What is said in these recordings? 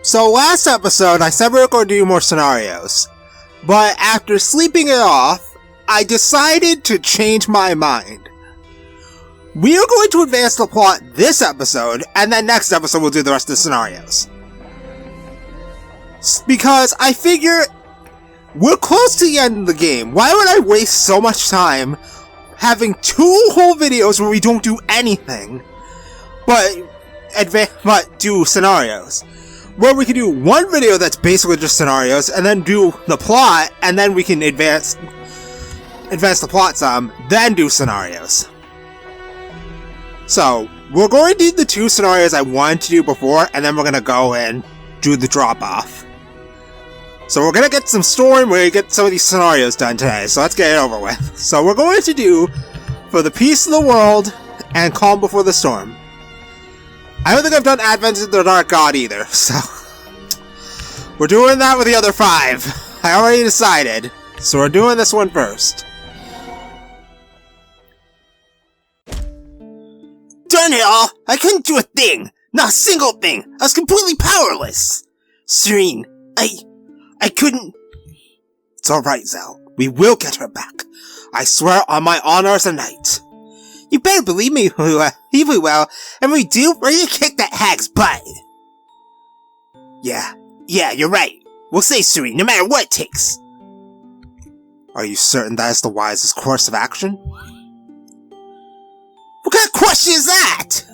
So last episode, I said we were going to do more scenarios, but after sleeping it off, I decided to change my mind. We are going to advance the plot this episode, and then next episode we'll do the rest of the scenarios. Because I figure, we're close to the end of the game. Why would I waste so much time having 2 whole videos where we don't do anything, but do scenarios? Where we can do one video that's basically just scenarios, and then do the plot, and then we can advance the plot some, then do scenarios. So, we're going to do the 2 scenarios I wanted to do before, and then we're going to go and do the drop-off. So we're going to get some story, we're going to get some of these scenarios done today, so let's get it over with. So we're going to do For the Peace of the World and Calm Before the Storm. I don't think I've done Advent of the Dark God either, so we're doing that with the other 5. I already decided, so we're doing this one first. Darn it all! I couldn't do a thing! Not a single thing! I was completely powerless! Serene, I couldn't... It's alright, Zell. We will get her back. I swear on my honor as a knight. You better believe me, we will, and when we do, we're gonna kick that hag's butt. Yeah, you're right. We'll save Serene, no matter what it takes. Are you certain that is the wisest course of action? What kind of question is that?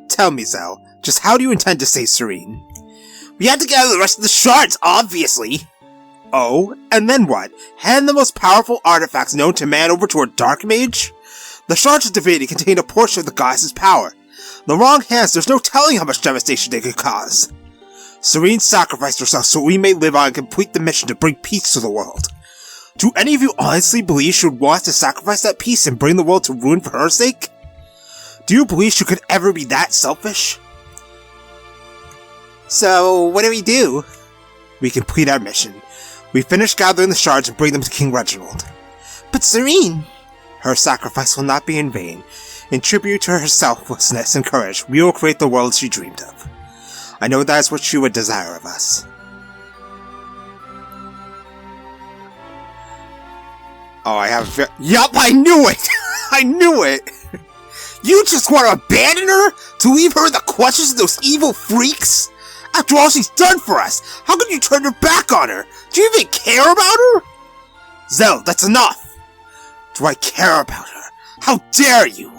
Tell me, Zell, just how do you intend to save Serene? We have to gather the rest of the shards, obviously. Oh, and then what? Hand the most powerful artifacts known to man over to a dark mage? The shards of divinity contain a portion of the goddess's power. In the wrong hands, there's no telling how much devastation they could cause. Serene sacrificed herself so we may live on and complete the mission to bring peace to the world. Do any of you honestly believe she would want to sacrifice that peace and bring the world to ruin for her sake? Do you believe she could ever be that selfish? So, what do we do? We complete our mission. We finish gathering the shards and bring them to King Reginald. But Serene... Her sacrifice will not be in vain. In tribute to her selflessness and courage, we will create the world she dreamed of. I know that is what she would desire of us. Oh, I have Yup, I knew it! I knew it! You just want to abandon her? To leave her in the clutches of those evil freaks? After all she's done for us, how could you turn your back on her? Do you even care about her? Zell, that's enough! Do I care about her? How dare you!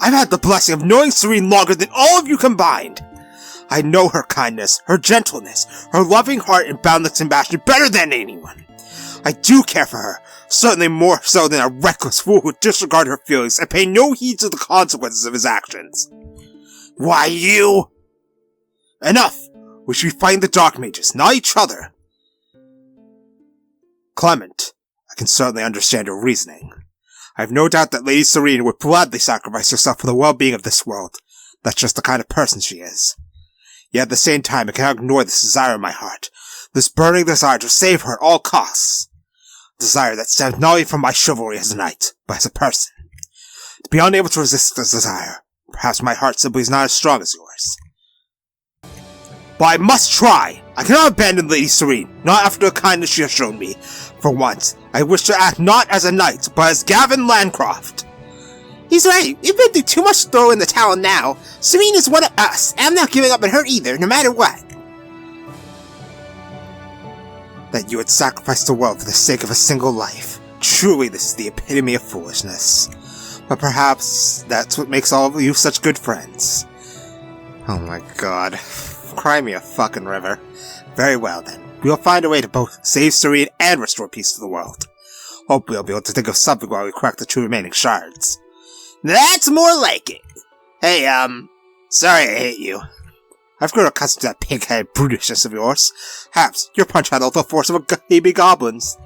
I've had the blessing of knowing Serene longer than all of you combined. I know her kindness, her gentleness, her loving heart and boundless compassion better than anyone. I do care for her, certainly more so than a reckless fool who disregards her feelings and pay no heed to the consequences of his actions. Why, you... Enough! We should be fighting the Dark Mages, not each other. Clement, I can certainly understand your reasoning. I have no doubt that Lady Serene would gladly sacrifice herself for the well-being of this world. That's just the kind of person she is. Yet at the same time, I cannot ignore this desire in my heart. This burning desire to save her at all costs. A desire that stems not only from my chivalry as a knight, but as a person. To be unable to resist this desire, perhaps my heart simply is not as strong as yours. But I must try! I cannot abandon Lady Serene, not after the kindness she has shown me. For once, I wish to act not as a knight, but as Gavin Landcroft. He's right. We've been through too much to throw in the towel now. Serene is one of us, and I'm not giving up on her either, no matter what. That you would sacrifice the world for the sake of a single life. Truly, this is the epitome of foolishness. But perhaps that's what makes all of you such good friends. Oh my god. Cry me a fucking river. Very well then. We'll find a way to both save Serene and restore peace to the world. Hope we'll be able to think of something while we crack the 2 remaining shards. That's more like it. Hey, sorry I hate you. I've grown accustomed to that pig-headed brutishness of yours. Perhaps your punch had all the force of baby goblins.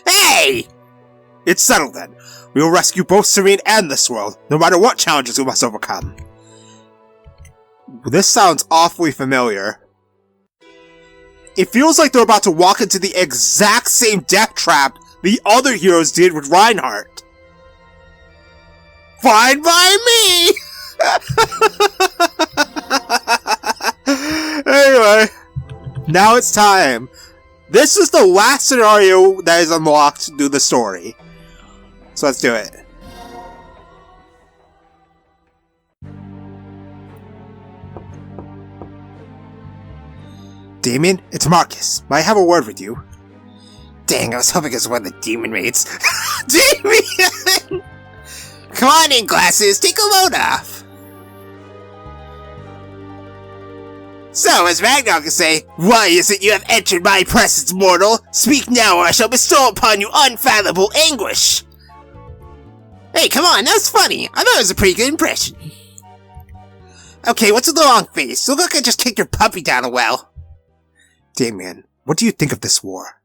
Hey! It's settled then. We will rescue both Serene and this world, no matter what challenges we must overcome. This sounds awfully familiar. It feels like they're about to walk into the exact same death trap the other heroes did with Reinhardt. Fine by me! Anyway, Now it's time. This is the last scenario that is unlocked to do the story. So let's do it. Damien, it's Marcus. Might I have a word with you? Dang, I was hoping it was one of the demon mates. Damien! Come on in, Glasses. Take a load off. So, as Ragnarok can say, why is it you have entered my presence, mortal? Speak now, or I shall bestow upon you unfathomable anguish. Hey, come on, that was funny. I thought it was a pretty good impression. Okay, what's with the long face? Look like I just kicked your puppy down a well. Damien, what do you think of this war?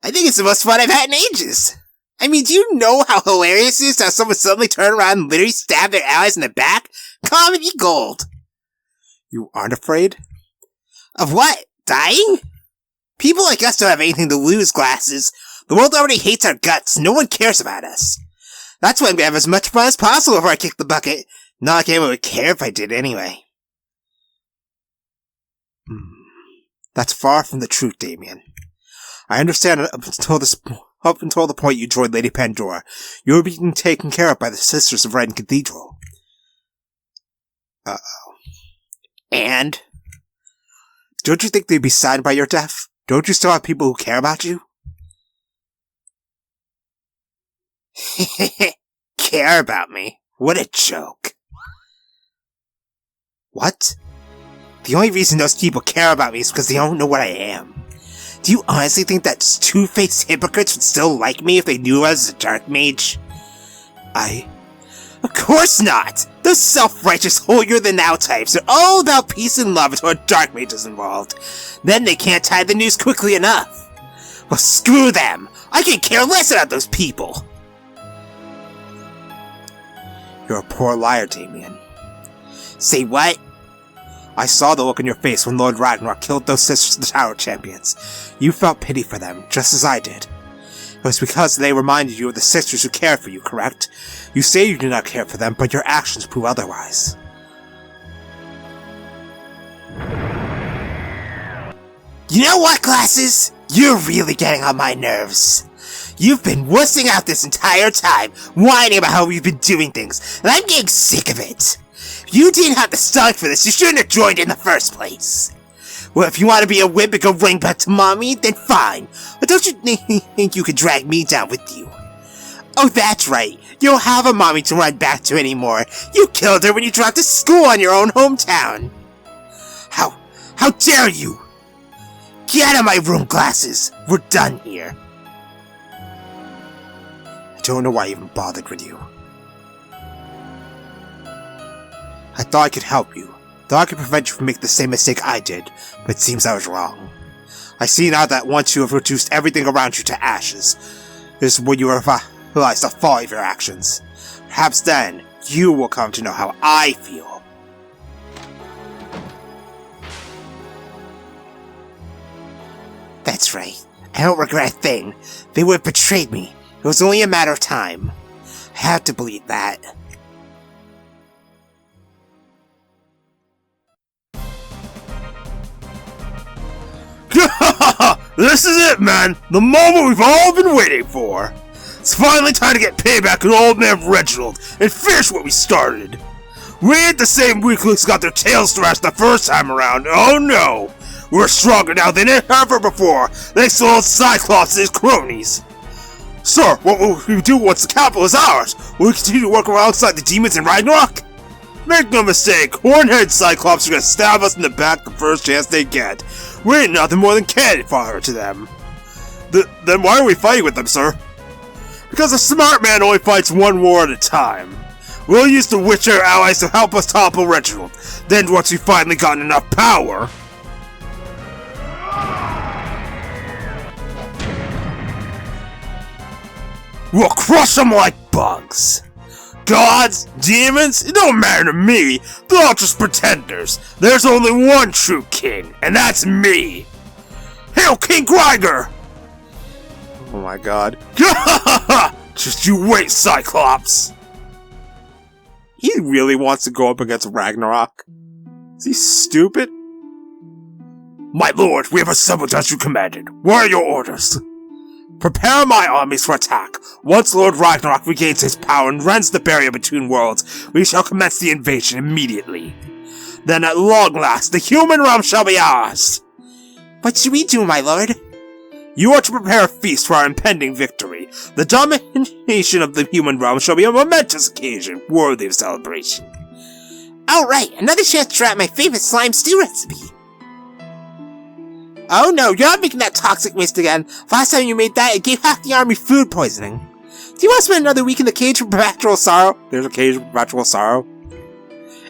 I think it's the most fun I've had in ages. I mean, do you know how hilarious it is to have someone suddenly turn around and literally stab their allies in the back? Comedy gold. You aren't afraid? Of what? Dying? People like us don't have anything to lose, Glasses. The world already hates our guts. No one cares about us. That's why I'm gonna have as much fun as possible before I kick the bucket. Not like anyone would care if I did anyway. That's far from the truth, Damien. I understand up until the point you joined Lady Pandora, you were being taken care of by the Sisters of Red Cathedral. Uh-oh. And? Don't you think they'd be saddened by your death? Don't you still have people who care about you? Care about me? What a joke. What? The only reason those people care about me is because they don't know what I am. Do you honestly think that two-faced hypocrites would still like me if they knew I was a dark mage? Of course not! Those self-righteous holier-than-thou types are all about peace and love until a dark mage is involved. Then they can't hide the news quickly enough. Well, screw them! I can care less about those people! You're a poor liar, Damien. Say what? I saw the look on your face when Lord Ragnarok killed those Sisters of the Tower Champions. You felt pity for them, just as I did. It was because they reminded you of the sisters who cared for you, correct? You say you do not care for them, but your actions prove otherwise. You know what, Glasses? You're really getting on my nerves. You've been wussing out this entire time, whining about how we've been doing things, and I'm getting sick of it. If you didn't have the stomach for this, you shouldn't have joined in the first place. Well, if you want to be a wimp and go running back to mommy, then fine. But don't you think you could drag me down with you? Oh, that's right. You don't have a mommy to run back to anymore. You killed her when you dropped to school in your own hometown. How dare you? Get out of my room, Glasses. We're done here. I don't know why I even bothered with you. I thought I could help you. Thought I could prevent you from making the same mistake I did, but it seems I was wrong. I see now that once you have reduced everything around you to ashes, this is when you realize the folly of your actions. Perhaps then, you will come to know how I feel. That's right. I don't regret a thing. They would have betrayed me. It was only a matter of time. I have to believe that. This is it, man! The moment we've all been waiting for! It's finally time to get payback on old man Reginald and finish what we started! We ain't the same weaklings got their tails thrashed the first time around, oh no! We're stronger now than ever before, thanks to old Cyclops and his cronies! Sir, what will we do once the capital is ours? Will we continue to work alongside the demons in Ragnarok? Make no mistake, horn-headed Cyclops are gonna stab us in the back the first chance they get. We ain't nothing more than cannon fodder to them. Then why are we fighting with them, sir? Because a smart man only fights one war at a time. We'll use the Witcher allies to help us topple Reginald. Then once we've finally gotten enough power... we'll crush them like bugs. Gods, demons, it don't matter to me. They're all just pretenders. There's only one true king, and that's me. Hail King Greiger! Oh my god. Just you wait, Cyclops. He really wants to go up against Ragnarok. Is he stupid? My lord, we have assembled as you commanded. What are your orders? Prepare my armies for attack. Once Lord Ragnarok regains his power and rends the barrier between worlds, we shall commence the invasion immediately. Then at long last, the human realm shall be ours! What should we do, my lord? You are to prepare a feast for our impending victory. The domination of the human realm shall be a momentous occasion, worthy of celebration. Alright, another chance to try out my favorite slime stew recipe. Oh no, you're not making that toxic waste again. Last time you made that, it gave half the army food poisoning. Do you want to spend another week in the cage of perpetual sorrow? There's a cage of perpetual sorrow.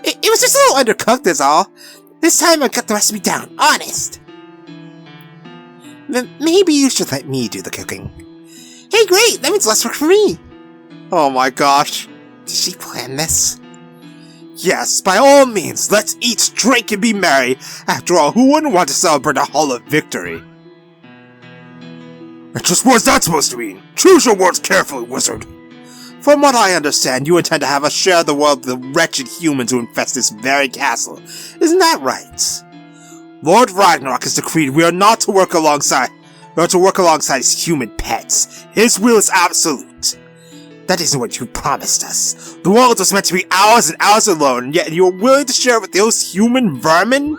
It was just a little undercooked is all. This time I got the recipe down, honest. Maybe you should let me do the cooking. Hey great, that means less work for me. Oh my gosh. Did she plan this? Yes, by all means, let's eat, drink, and be merry. After all, who wouldn't want to celebrate a Hall of Victory? Just what's that supposed to mean? Choose your words carefully, wizard. From what I understand, you intend to have us share the world with the wretched humans who infest this very castle. Isn't that right? Lord Ragnarok has decreed we are not to work alongside his human pets. His will is absolute. That isn't what you promised us. The world was meant to be ours and ours alone, and yet you are willing to share it with those human vermin?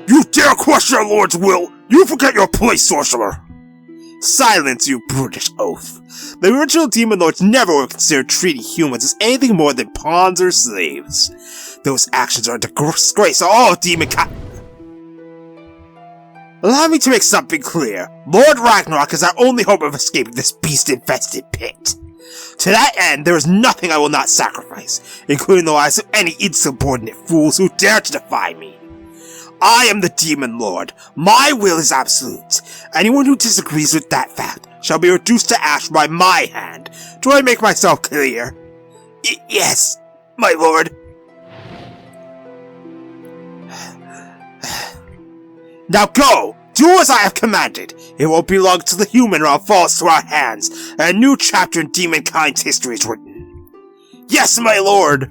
You dare question our lord's will? You forget your place, sorcerer! Silence, you brutish oaf. The original demon lords never would consider treating humans as anything more than pawns or slaves. Those actions are a disgrace to all demon Allow me to make something clear. Lord Ragnarok is our only hope of escaping this beast-infested pit. To that end, there is nothing I will not sacrifice, including the lives of any insubordinate fools who dare to defy me. I am the Demon Lord. My will is absolute. Anyone who disagrees with that fact shall be reduced to ash by my hand. Do I make myself clear? Yes, my lord. Now go! Do as I have commanded! It won't be long till the human realm falls to our hands, and a new chapter in demonkind's history is written. Yes, my lord!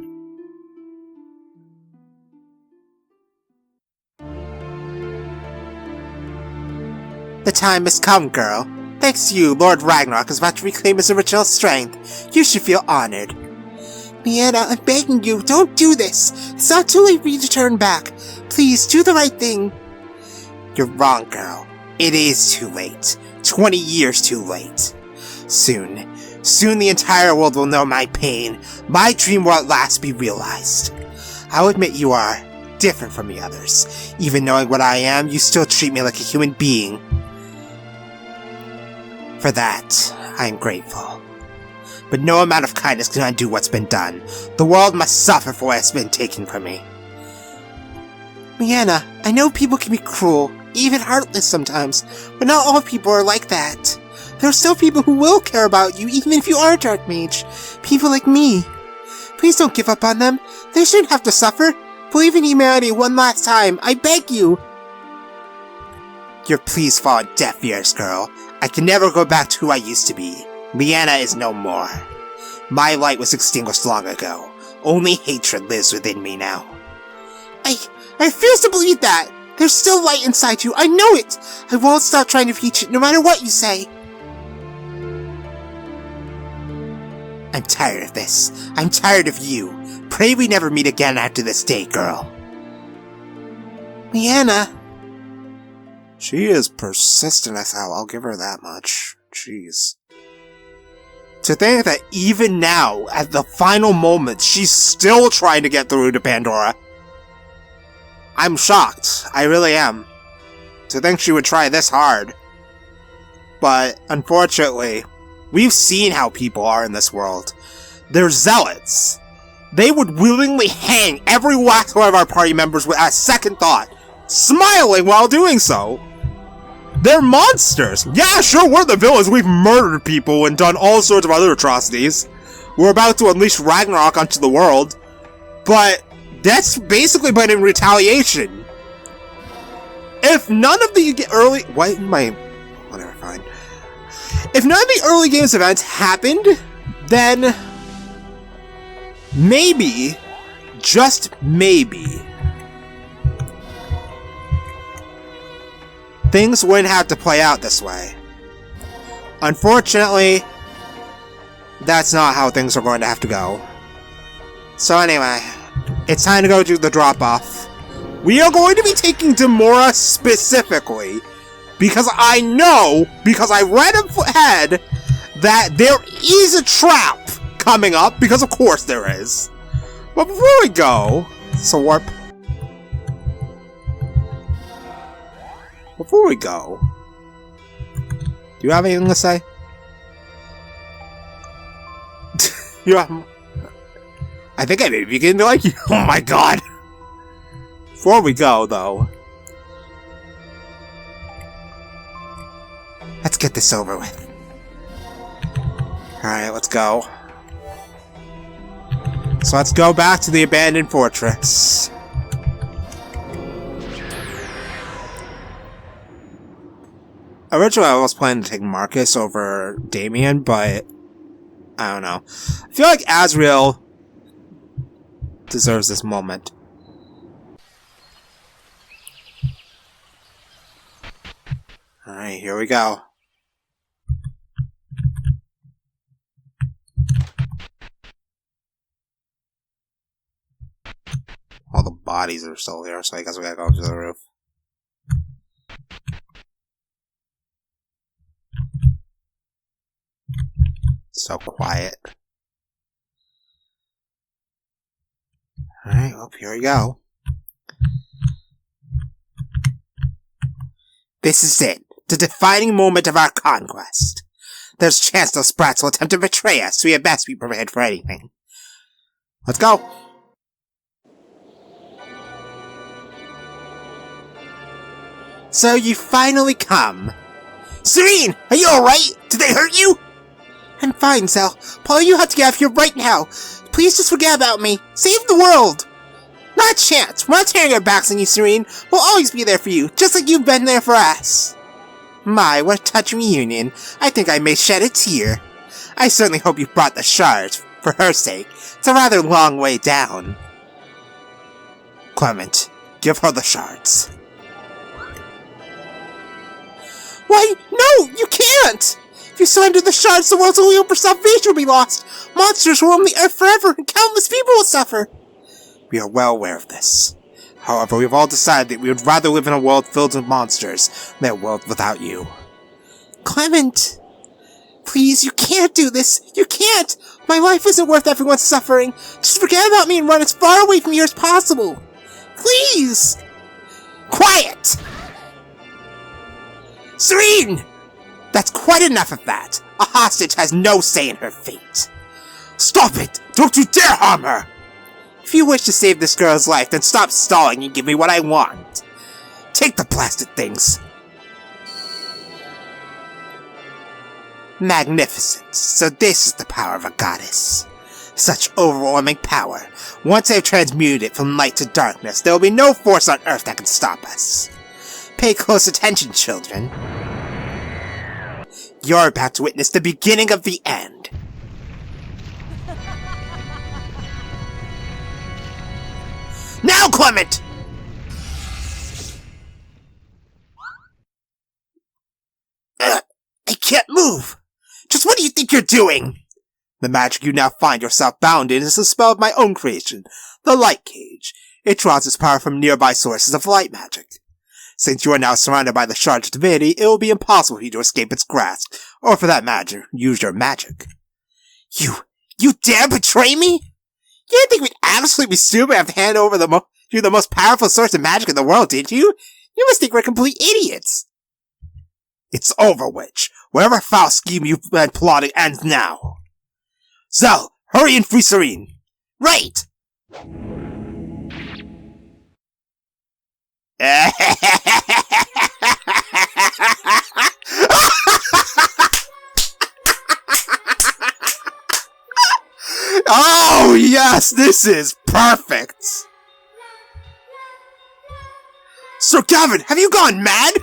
The time has come, girl. Thanks to you, Lord Ragnarok is about to reclaim his original strength. You should feel honored. Lianna, I'm begging you, don't do this. It's not too late for you to turn back. Please, do the right thing. You're wrong, girl. It is too late. 20 years too late. Soon the entire world will know my pain. My dream will at last be realized. I'll admit you are different from the others. Even knowing what I am, you still treat me like a human being. For that, I am grateful. But no amount of kindness can undo what's been done. The world must suffer for what has been taken from me. Lianna, I know people can be cruel, even heartless sometimes, but not all people are like that. There are still people who will care about you, even if you are a dark mage. People like me. Please don't give up on them. They shouldn't have to suffer. Believe in humanity one last time, I beg you. Your pleas fall on deaf ears, girl. I can never go back to who I used to be. Lianna is no more. My light was extinguished long ago. Only hatred lives within me now. I refuse to believe that! There's still light inside you, I know it! I won't stop trying to reach it, no matter what you say! I'm tired of this. I'm tired of you. Pray we never meet again after this day, girl. Lianna. She is persistent as hell, I'll give her that much. Jeez. To think that even now, at the final moment, she's still trying to get through to Pandora. I'm shocked. I really am. To think she would try this hard. But, unfortunately, we've seen how people are in this world. They're zealots. They would willingly hang every last one of our party members without a second thought, smiling while doing so. They're monsters! Yeah, sure, we're the villains. We've murdered people and done all sorts of other atrocities. We're about to unleash Ragnarok onto the world. But that's basically been in retaliation. If none of the early... Whatever, fine. If none of the early game's events happened, then... maybe, just maybe, things wouldn't have to play out this way. Unfortunately, that's not how things are going to have to go. So anyway, it's time to go do the drop-off. We are going to be taking Demora specifically, because I know, because I read ahead, that there is a trap coming up, because of course there is. But before we go, so warp. Before we go, do you have anything to say? I think I may be beginning to like you. Oh my god! Before we go, though, let's get this over with. Alright, let's go. So let's go back to the abandoned fortress. Originally, I was planning to take Marcus over Damien, but I don't know. I feel like Azrael deserves this moment. Alright, here we go. All the bodies are still here, so I guess we gotta go up to the roof. So quiet. Alright, well, here we go. This is it. The defining moment of our conquest. There's a chance those brats will attempt to betray us, so we had best be prepared for anything. Let's go! So you finally come. Serene! Are you alright? Did they hurt you? I'm fine, Zell. Paul, you have to get out of here right now. Please just forget about me. Save the world! Not a chance. We're not turning our backs on you, Serene. We'll always be there for you, just like you've been there for us. My, what a touching reunion. I think I may shed a tear. I certainly hope you brought the shards, for her sake. It's a rather long way down. Clement, give her the shards. Why, no, you can't! If you surrender the shards, the world's only hope for salvation will be lost. Monsters will roam the earth forever, and countless people will suffer. We are well aware of this. However, we've all decided that we would rather live in a world filled with monsters than a world without you. Clement! Please, you can't do this! You can't! My life isn't worth everyone's suffering! Just forget about me and run as far away from here as possible! Please! Quiet! Serene! That's quite enough of that! A hostage has no say in her fate! Stop it! Don't you dare harm her! If you wish to save this girl's life, then stop stalling and give me what I want. Take the blasted things. Magnificent. So this is the power of a goddess. Such overwhelming power. Once I've transmuted it from light to darkness, there will be no force on earth that can stop us. Pay close attention, children. You're about to witness the beginning of the end. Now, Clement! I can't move! Just what do you think you're doing? The magic you now find yourself bound in is the spell of my own creation, the Light Cage. It draws its power from nearby sources of light magic. Since you are now surrounded by the shards of divinity, it will be impossible for you to escape its grasp, or for that matter, use your magic. You dare betray me? You didn't think we'd actually be stupid enough to hand over you the most powerful source of magic in the world, did you? You must think we're complete idiots. It's over, witch. Whatever foul scheme you've been plotting ends now. Zell, hurry and free Serene. Right! Oh, yes, this is perfect! Sir Gavin, have you gone mad?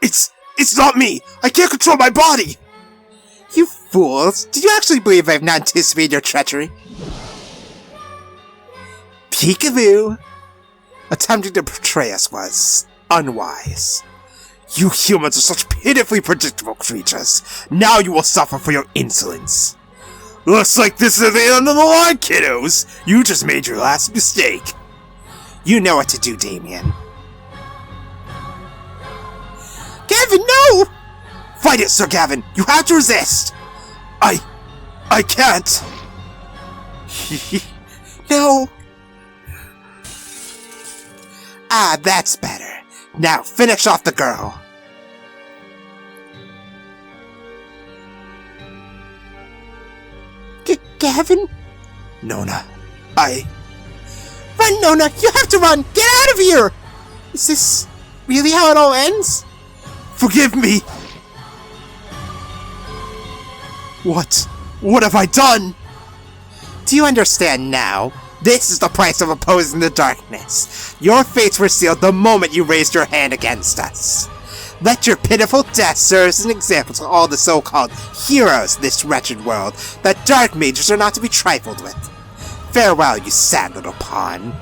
It's not me! I can't control my body! You fools! Did you actually believe I've not anticipated your treachery? Peekaboo! Attempting to betray us was unwise. You humans are such pitifully predictable creatures. Now you will suffer for your insolence. Looks like this is the end of the line, kiddos. You just made your last mistake. You know what to do, Damien. Gavin, no! Fight it, Sir Gavin. You have to resist. I can't. No. Ah, that's better. Now finish off the girl. Gavin? Nona, Run, Nona! You have to run! Get out of here! Is this really how it all ends? Forgive me! What have I done? Do you understand now? This is the price of opposing the darkness. Your fates were sealed the moment you raised your hand against us. Let your pitiful death serve as an example to all the so-called heroes of this wretched world that dark mages are not to be trifled with. Farewell, you sad little pawn.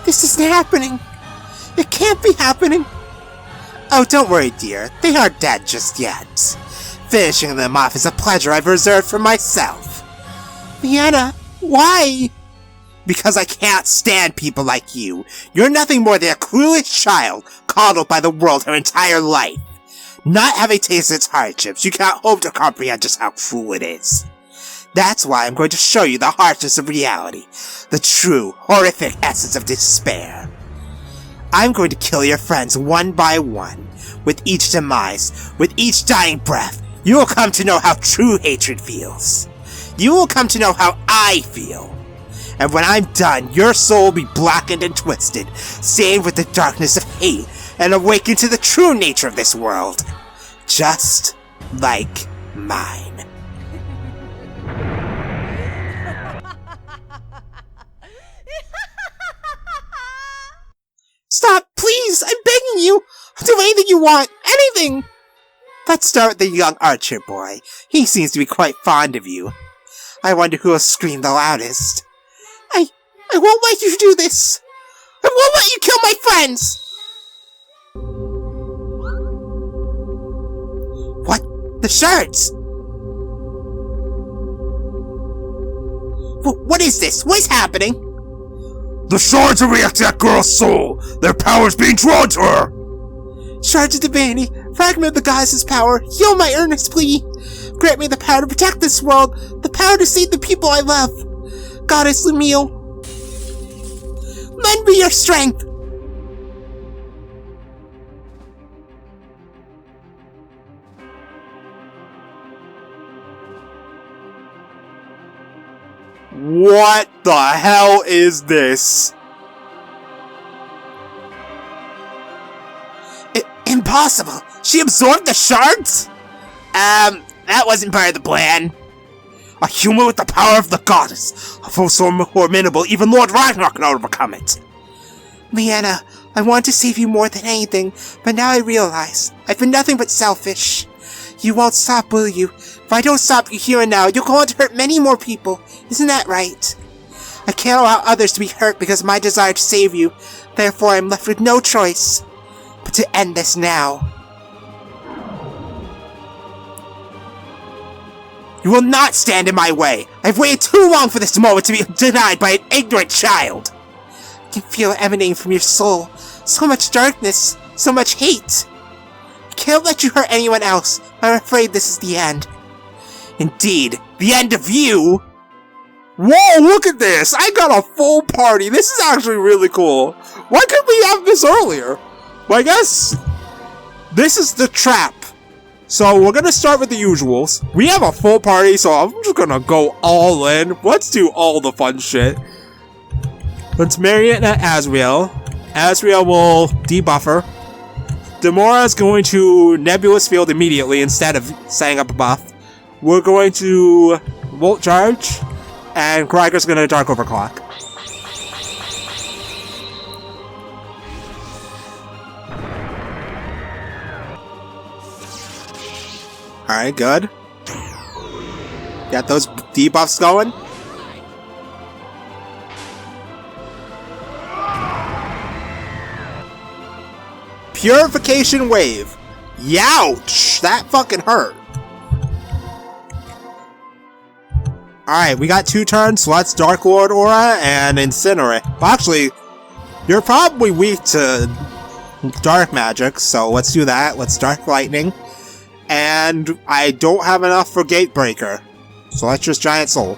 This isn't happening. It can't be happening. Oh, don't worry, dear. They aren't dead just yet. Finishing them off is a pleasure I've reserved for myself. Lianna, why? Because I can't stand people like you. You're nothing more than a clueless child coddled by the world her entire life. Not having tasted its hardships, you cannot hope to comprehend just how cruel it is. That's why I'm going to show you the harshness of reality, the true, horrific essence of despair. I'm going to kill your friends one by one. With each demise, with each dying breath, you will come to know how true hatred feels. You will come to know how I feel. And when I'm done, your soul will be blackened and twisted, stained with the darkness of hate, and awakened to the true nature of this world. Just like mine. Stop, please! I'm begging you! I'll do anything you want! Anything! Let's start with the young archer boy. He seems to be quite fond of you. I wonder who will scream the loudest. I won't let you do this! I won't let you kill my friends! What? The shards! What is this? What is happening? The shards are reacting to that girl's soul. Their power's being drawn to her. Shards of divinity, fragment of the goddess's power, heal my earnest plea. Grant me the power to protect this world, the power to save the people I love. Goddess Lumiel, lend me your strength. What the hell is this? Impossible! She absorbed the shards? That wasn't part of the plan. A human with the power of the goddess. A foe so formidable, even Lord Ragnarok cannot overcome it. Lianna, I want to save you more than anything, but now I realize I've been nothing but selfish. You won't stop, will you? If I don't stop you here and now, you'll go on to hurt many more people. Isn't that right? I can't allow others to be hurt because of my desire to save you. Therefore, I'm left with no choice but to end this now. You will not stand in my way. I've waited too long for this moment to be denied by an ignorant child. I can feel it emanating from your soul. So much darkness, so much hate. I can't let you hurt anyone else. I'm afraid this is the end. Indeed, the end of you? Whoa, look at this! I got a full party! This is actually really cool. Why couldn't we have this earlier? Well, I guess this is the trap. So we're gonna start with the usuals. We have a full party, so I'm just gonna go all in. Let's do all the fun shit. Let's marionette Asriel. Asriel will debuff her. Demora is going to Nebulous Field immediately instead of setting up a buff. We're going to Volt Charge, and Greiger's going to Dark Overclock. Alright, good. Got those debuffs going. Purification Wave. Youch! That fucking hurt. Alright, we got 2 turns, so let's Dark Lord Aura and Incinerate. Well, actually, you're probably weak to Dark Magic, so let's do that. Let's Dark Lightning. And I don't have enough for Gatebreaker, so let's just Giant Soul.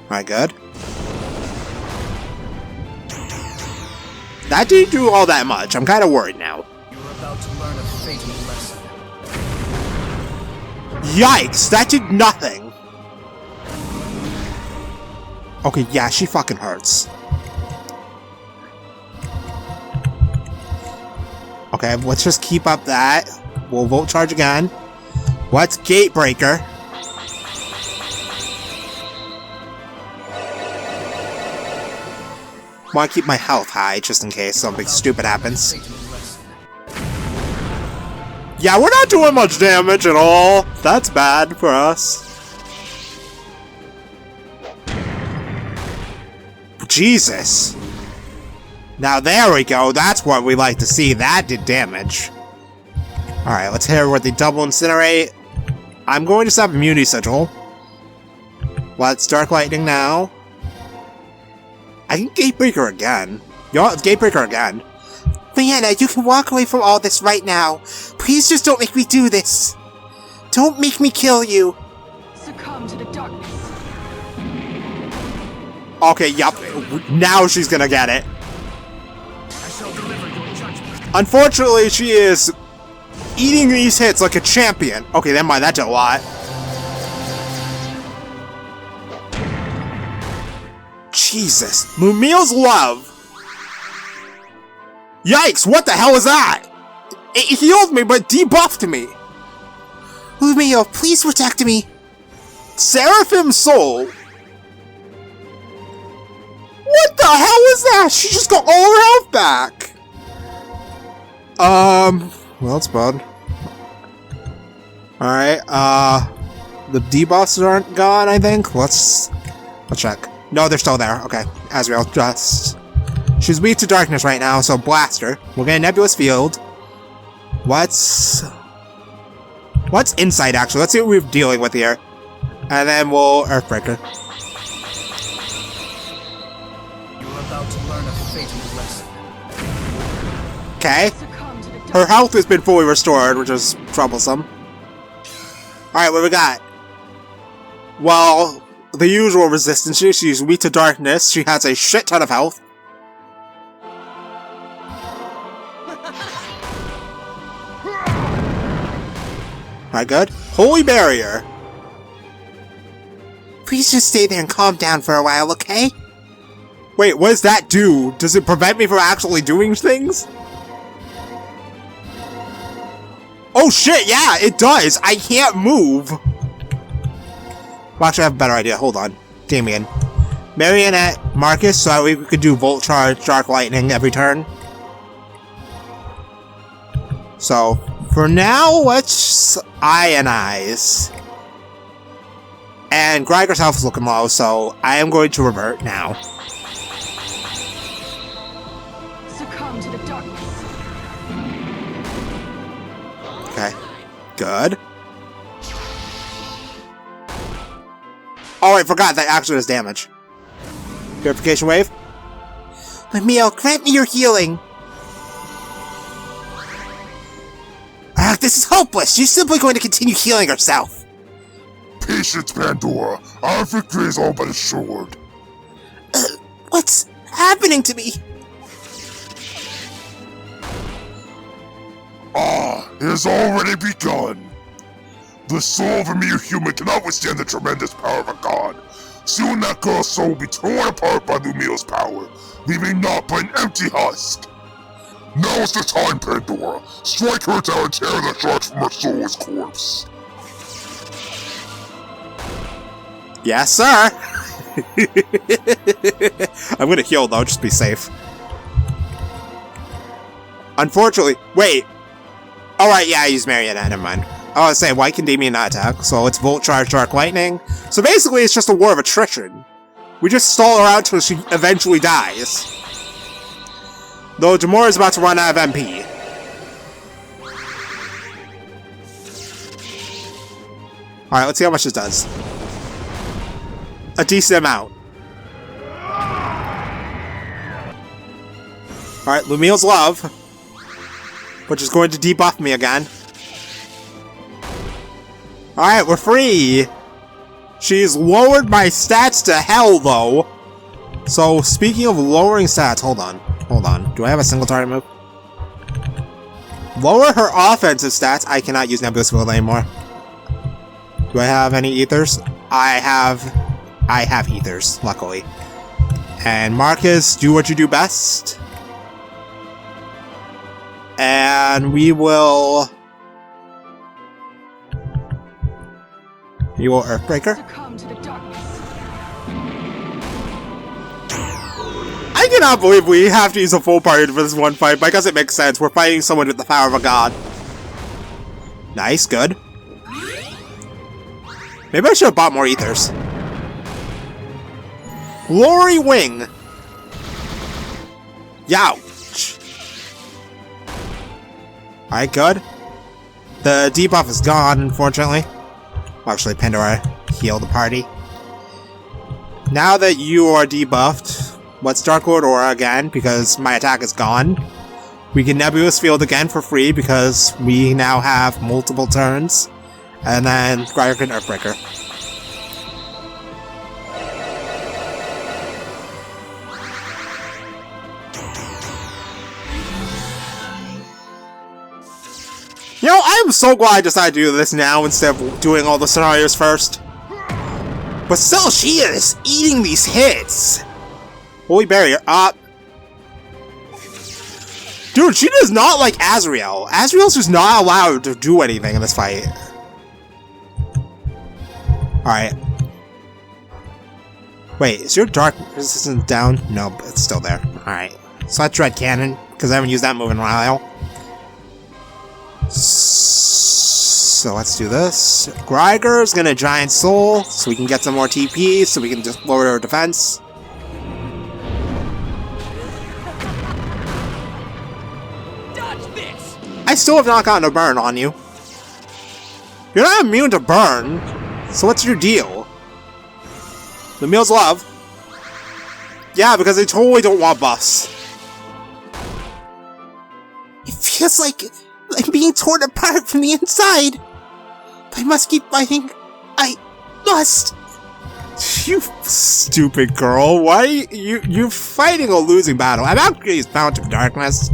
Alright, good. That didn't do all that much. I'm kind of worried now. You're about to learn a fatal lesson. Yikes! That did nothing! Okay, yeah, she fucking hurts. Okay, let's just keep up that. We'll Volt Charge again. Let's Gatebreaker. Want to keep my health high, just in case something stupid happens. Yeah, we're not doing much damage at all. That's bad for us. Jesus. Now there we go. That's what we like to see. That did damage. Alright, let's hit her with the double Incinerate. I'm going to stop Immunity Sigil. Let's Dark Lightning now. I can Gatebreaker again. Yo, let's Gatebreaker again. Lianna, you can walk away from all this right now. Please just don't make me do this. Don't make me kill you. Succumb to the darkness. Okay, yup. Now she's gonna get it. I shall deliver your judgment. Unfortunately, she is eating these hits like a champion. Okay, never mind. That did a lot. Jesus. Mumiel's Love. Yikes, what the hell is that? It healed me, but debuffed me. Lumiel, please protect me. Seraphim Soul? What the hell was that? She just got all her health back. Well, it's bad. Alright, the debuffs aren't gone, I think. Let's check. No, they're still there. Okay, Azrael, just... She's weak to darkness right now, so blast her. We'll get a Nebulous Field. What's Insight, actually? Let's see what we're dealing with here. And then we'll Earthbreaker. You're about to learn a fatal lesson. Okay. Succumb to the Her darkness. health has been fully restored, which is troublesome. Alright, what do we got? Well, the usual resistance. She's weak to darkness. She has a shit ton of health. Alright, good. Holy Barrier. Please just stay there and calm down for a while, okay? Wait, what does that do? Does it prevent me from actually doing things? Oh shit, yeah, it does! I can't move! Well, actually, I have a better idea. Hold on. Damien. Marionette, Marcus, so that we could do Volt Charge, Dark Lightning every turn. So, for now, let's Ionize. And Greiger's health is looking low, so I am going to revert now. Succumb to the darkness. Okay. Good. Oh, I forgot that actually does damage. Purification Wave. Lumiel, grant me your healing. Ah, this is hopeless. She's simply going to continue healing herself. Patience, Pandora. Our victory is all but assured. What's happening to me? Ah, it has already begun. The soul of a mere human cannot withstand the tremendous power of a god. Soon that girl's soul will be torn apart by Lumiel's power, leaving naught but an empty husk. Now is the time, Pandora. Strike her down and tear the shards from her soul's corpse. Yes, sir! I'm gonna heal though, just be safe. Unfortunately, wait. Alright, yeah, I used Marionette, never mind. I was saying, why can Damien not attack? So it's Volt Charge, Dark Lightning. So basically, it's just a war of attrition. We just stall her out till she eventually dies. Though Demora is about to run out of MP. Alright, let's see how much this does. A decent amount. Alright, Lumiel's Love. Which is going to debuff me again. Alright, we're free! She's lowered my stats to hell, though. So, speaking of lowering stats, hold on. Hold on. Do I have a single target move? Lower her offensive stats. I cannot use Nebulous Field anymore. Do I have any ethers? I have ethers, luckily. And Marcus, do what you do best. And we will Earthbreaker. Succumb to the darkness. I cannot believe we have to use a full party for this one fight, but I guess it makes sense. We're fighting someone with the power of a god. Nice, good. Maybe I should have bought more ethers. Glory Wing. Youch. Alright, good. The debuff is gone, unfortunately. Well, actually, Pandora healed the party. Now that you are debuffed, let's Dark Lord Aura again, because my attack is gone. We can Nebulous Field again for free, because we now have multiple turns. And then Grider can Earthbreaker. You know, I am so glad I decided to do this now instead of doing all the scenarios first. But still, she is eating these hits. Holy Barrier up. Dude, she does not like Azrael. Azrael's just not allowed to do anything in this fight. Alright. Wait, is your Dark Resistance down? No, it's still there. Alright. So that's Dread Cannon, because I haven't used that move in a while. So let's do this. Greiger's gonna Giant Soul, so we can get some more TP, so we can just lower our defense. Dodge this! I still have not gotten a burn on you. You're not immune to burn, so what's your deal? Lumiel's Love. Yeah, because they totally don't want buffs. It feels like I'm being torn apart from the inside. But I must keep fighting. I must. You stupid girl. Why you're fighting a losing battle? I'm about to use Fount of Darkness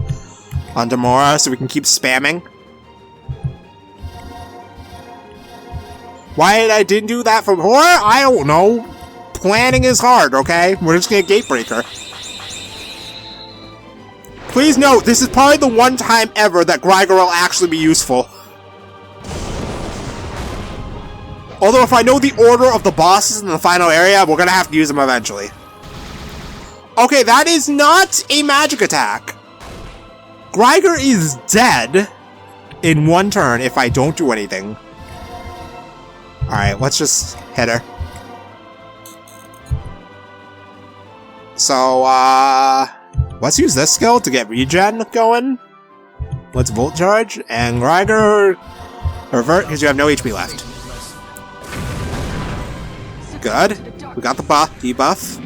on Demora so we can keep spamming. Why I didn't do that from horror? I don't know. Planning is hard, okay? We're just gonna Gatebreaker. Please note, this is probably the one time ever that Greiger will actually be useful. Although if I know the order of the bosses in the final area, we're gonna have to use them eventually. Okay, that is not a magic attack. Greiger is dead in one turn if I don't do anything. Alright, let's just hit her. So, let's use this skill to get regen going. Let's Volt Charge, and Greiger revert because you have no HP left. Good. We got the debuff.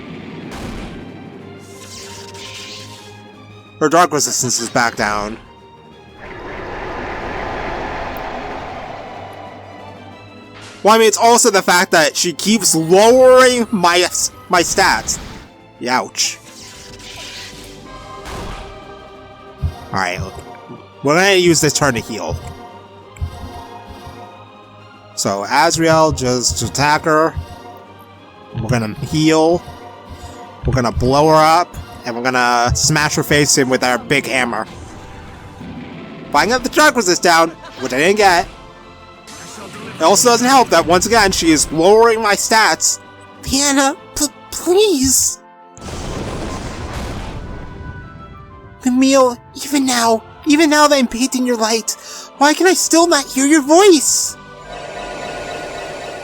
Her Dark Resistance is back down. Well, I mean, it's also the fact that she keeps lowering my stats. Youch. Alright, we're gonna use this turn to heal. So, Azrael, just attack her. We're gonna heal. We're gonna blow her up. And we're gonna smash her face in with our big hammer. If I can get the Dark Resist down, which I didn't get. It also doesn't help that, once again, she is lowering my stats. Lianna, please. Camille, even now that I'm bathed in your light, why can I still not hear your voice?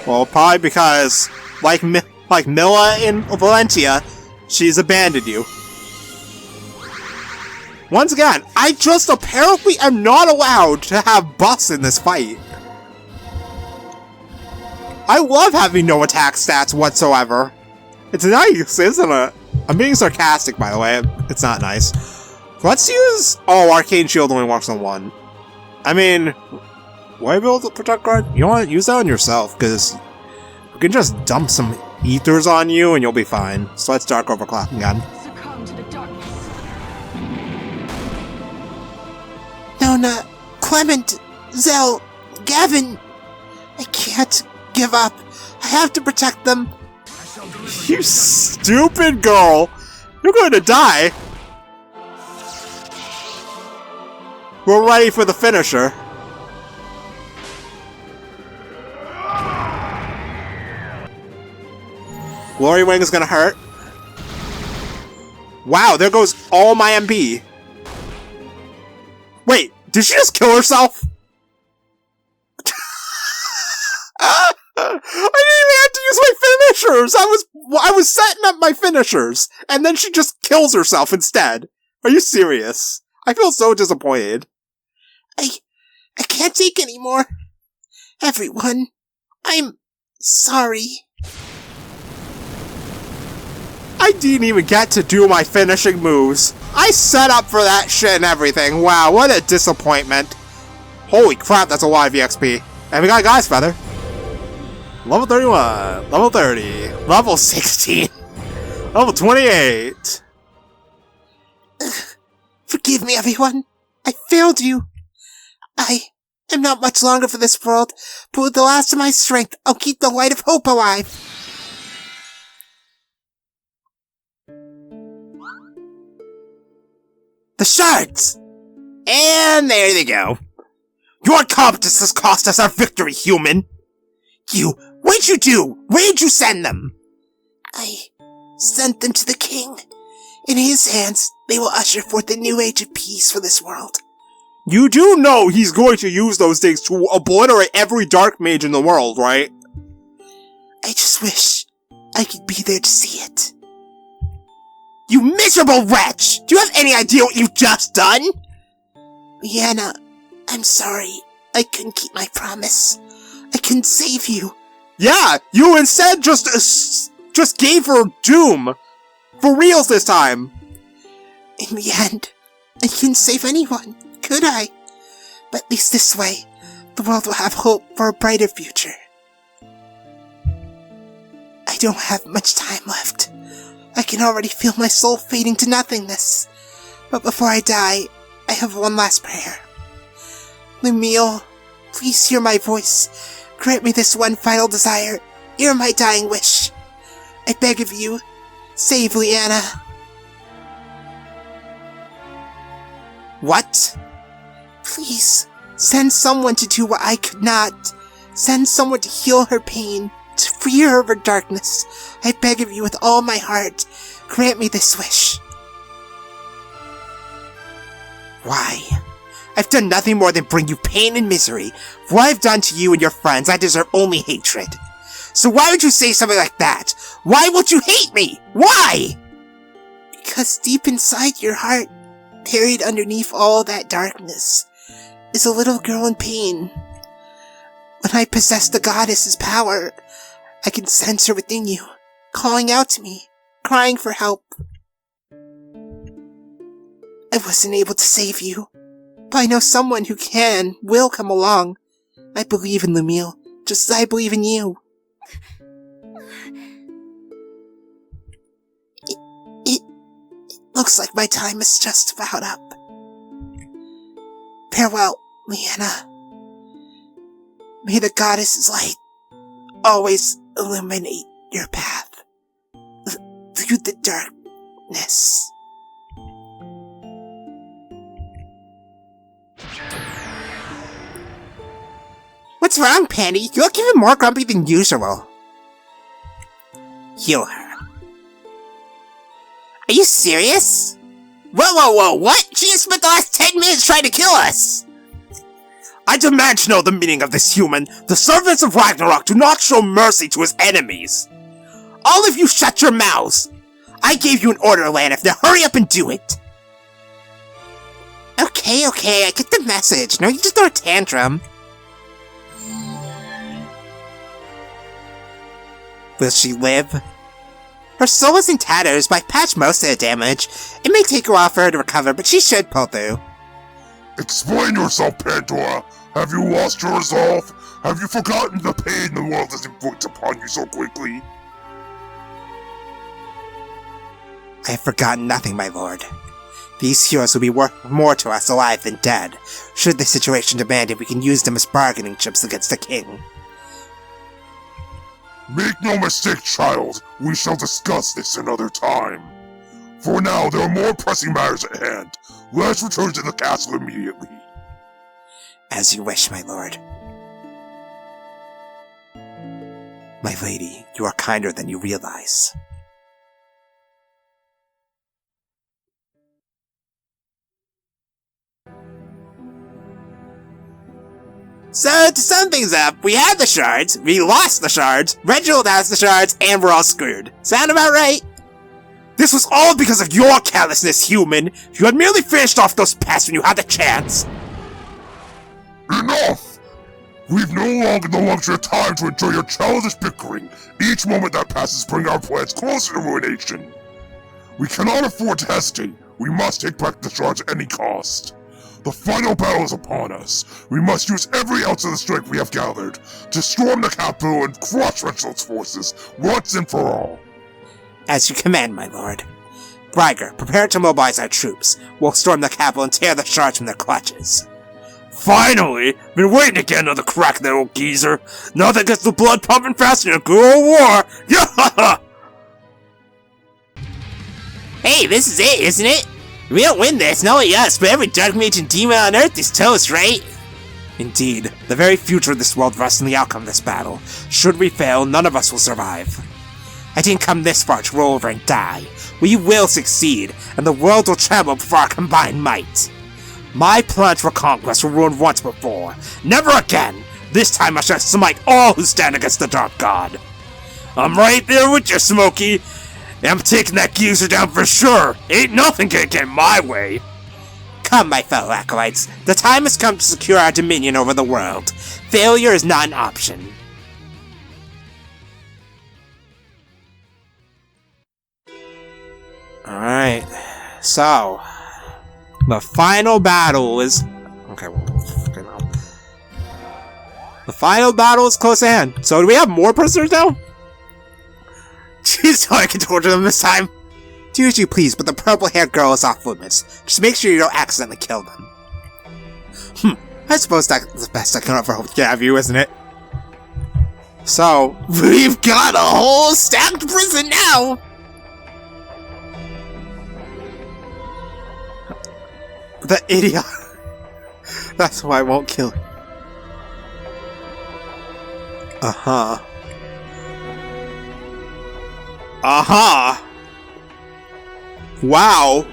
Well, probably because, like like Milla in Valentia, she's abandoned you. Once again, I just apparently am not allowed to have buffs in this fight. I love having no attack stats whatsoever. It's nice, isn't it? I'm being sarcastic, by the way. It's not nice. Let's use... Oh, Arcane Shield only works on one. I mean... Why build a Protect Guard? You know what? Use that on yourself, because... We can just dump some ethers on you and you'll be fine. So let's Dark Overclock again. Succumb to the darkness. Nona, Clement, Zell, Gavin. I can't give up. I have to protect them. You stupid girl! You're going to die! We're ready for the finisher. Glory Wing is gonna hurt. Wow, there goes all my MP. Wait, did she just kill herself? I didn't even have to use my finishers! I was setting up my finishers, and then she just kills herself instead. Are you serious? I feel so disappointed. I can't take anymore. Everyone, I'm sorry. I didn't even get to do my finishing moves. I set up for that shit and everything. Wow, what a disappointment. Holy crap, that's a lot of EXP. And we got a Guy's Feather. Level 31, level 30, level 16, level 28. Forgive me, everyone. I failed you. I am not much longer for this world, but with the last of my strength, I'll keep the light of hope alive. The shards! And there they go. Your incompetence has cost us our victory, human. What'd you do? Where'd you send them? I sent them to the king. In his hands, they will usher forth a new age of peace for this world. You do know he's going to use those things to obliterate every dark mage in the world, right? I just wish I could be there to see it. You miserable wretch! Do you have any idea what you've just done? Lianna, I'm sorry. I couldn't keep my promise. I couldn't save you. Yeah, you instead just gave her doom. For reals this time. In the end, I couldn't save anyone, could I? But at least this way, the world will have hope for a brighter future. I don't have much time left. I can already feel my soul fading to nothingness. But before I die, I have one last prayer. Lumiel, please hear my voice. Grant me this one final desire. Hear my dying wish. I beg of you, save Lianna. What? Please, send someone to do what I could not. Send someone to heal her pain, to free her of her darkness. I beg of you with all my heart, grant me this wish. Why? I've done nothing more than bring you pain and misery. For what I've done to you and your friends, I deserve only hatred. So why would you say something like that? Why won't you hate me? Why? Because deep inside your heart, buried underneath all that darkness, is a little girl in pain. When I possess the goddess's power, I can sense her within you, calling out to me, crying for help. I wasn't able to save you, but I know someone who will come along. I believe in Lumiel, just as I believe in you. It looks like my time is just about up. Farewell, Lianna. May the goddess's light always illuminate your path through the darkness. What's wrong, Penny? You look even more grumpy than usual. Heal her. Are you serious? Whoa, what? She just spent the last 10 minutes trying to kill us! I demand to know the meaning of this human. The servants of Ragnarok do not show mercy to his enemies. All of you shut your mouths! I gave you an order, Lianna. Now hurry up and do it! Okay, I get the message. No, you just throw a tantrum. Will she live? Her soul is in tatters, but I patched most of the damage. It may take a while for her to recover, but she should pull through. Explain yourself, Pandora! Have you lost your resolve? Have you forgotten the pain the world has inflicted upon you so quickly? I have forgotten nothing, my lord. These heroes will be worth more to us alive than dead. Should the situation demand it, we can use them as bargaining chips against the king. Make no mistake, child. We shall discuss this another time. For now, there are more pressing matters at hand. Let's return to the castle immediately. As you wish, my lord. My lady, you are kinder than you realize. So, to sum things up, we had the shards, we lost the shards, Reginald has the shards, and we're all screwed. Sound about right? This was all because of your callousness, human! If you had merely finished off those pests when you had the chance! Enough! We've no longer the luxury of time to enjoy your childish bickering. Each moment that passes brings our plans closer to ruination. We cannot afford to hesitate. We must take back the shards at any cost. The final battle is upon us. We must use every ounce of the strength we have gathered to storm the capital and crush Reginald's forces once and for all. As you command, my lord. Bryger, prepare to mobilize our troops. We'll storm the capital and tear the shards from their clutches. Finally! Been waiting to get another crack at that old geezer. Nothing gets the blood pumping fast in a good old war! Yeah! Hey, this is it, isn't it? We don't win this, not only us, but every dark mage and demon on Earth is toast, right? Indeed, the very future of this world rests in the outcome of this battle. Should we fail, none of us will survive. I didn't come this far to roll over and die. We will succeed, and the world will tremble before our combined might. My plans for conquest were ruined once before. Never again! This time I shall smite all who stand against the Dark God. I'm right there with you, Smokey. I'm taking that geezer down for sure. Ain't nothing gonna get in my way. Come, my fellow acolytes. The time has come to secure our dominion over the world. Failure is not an option. Alright. So, the final battle is... Okay, well, the final battle is close at hand. So, do we have more prisoners now? Jeez, so I can torture them this time. Do as you please, but the purple-haired girl is off limits. Just make sure you don't accidentally kill them. I suppose that's the best I can ever hope to have you, isn't it? So, we've got a whole stacked prison now! The idiot. That's why I won't kill him. Uh-huh. Uh-huh! Wow!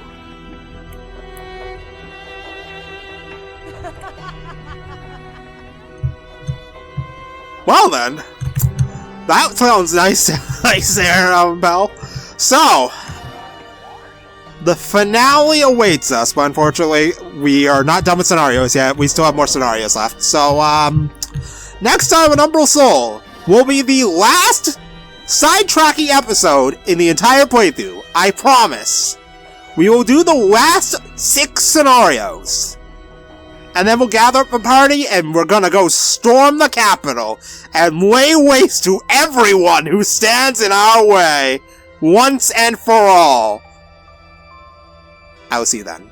Well then, that sounds nice, nice there, Belle. So, the finale awaits us, but unfortunately, we are not done with scenarios yet. We still have more scenarios left. So, next time on Umbral Soul will be the last sidetracking episode in the entire playthrough. I promise. We will do the last 6 scenarios. And then we'll gather up a party and we're gonna go storm the capital and lay waste to everyone who stands in our way once and for all. I will see you then.